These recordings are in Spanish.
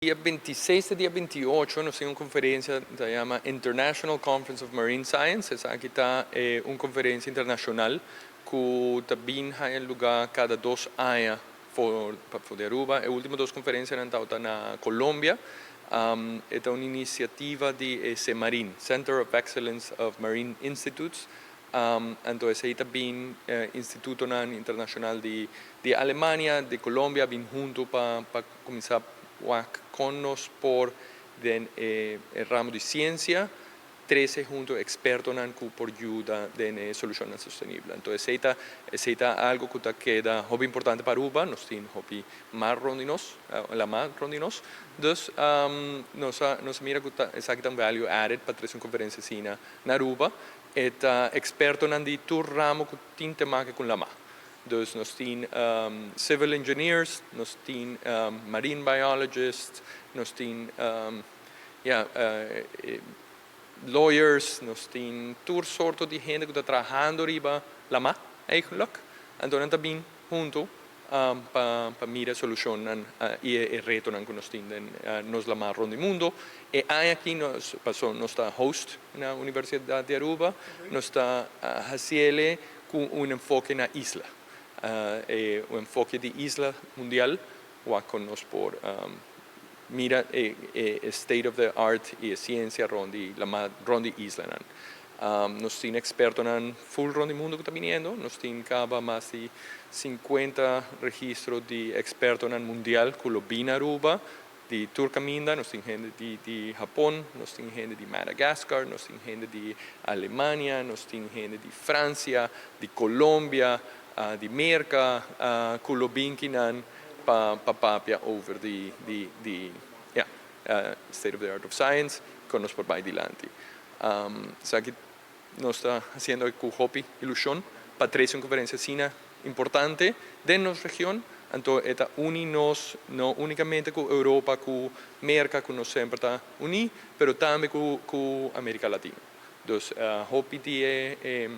Día 26 y día 28 nos tiene una conferencia que se llama International Conference of Marine Science. Aquí está una conferencia internacional que también hay lugar cada 2 años de Aruba. Las últimas 2 conferencias han estado en Colombia. Es una iniciativa de CEMARIN, Center of Excellence of Marine Institutes. Entonces ahí también Instituto Internacional de Alemania, de Colombia, vienen juntos para comenzar con nos por el ramo de ciencia, 13 juntos expertos por ayuda en soluciones sostenibles. Entonces, es algo que queda muy importante para Aruba, nos tiene más rondinos, la más rondinos. Entonces, nos mira que es un value added para una conferencia en Aruba, es experto en todo ramo que tiene que con la más. Dus nos tienen civil engineers, nos tienen marine biologists, nos tienen lawyers, nos tienen toda sorte de gente que está trabajando arriba la más, eigenlijk. Entonces también juntos para mirar soluciones y el reto que nos tienen nos la más ronda del mundo. Y aquí nos está host en la Universidad de Aruba, nos está haciendo con un enfoque en la isla. Un enfoque de isla mundial con nos por mira state of the art y ciencia ronde isla. Nos tiene expertos en full ronde mundo que está viniendo, nos tiene más de 50 registros de expertos en el mundial que lo viene a Aruba, de Turcaminda, nos tiene gente de Japón, nos tiene gente de Madagascar, nos tiene gente de Alemania, nos tiene gente de Francia, de Colombia, de Merca, que lo vienen para papia over state of the art of science, con nos por ahí delante. Aquí nos está haciendo con hobby ilusión para traer una conferencia cina importante de nuestra región. Entonces, esta uninos no únicamente con Europa, con América, que nos siempre está unidos, pero también con América Latina. Entonces, hobby de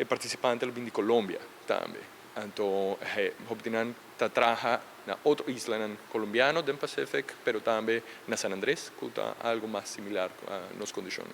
participantes de Colombia también. Entonces, hobby trabaja en otra isla colombiana del Pacífico, pero también en San Andrés, que está algo más similar a las condiciones.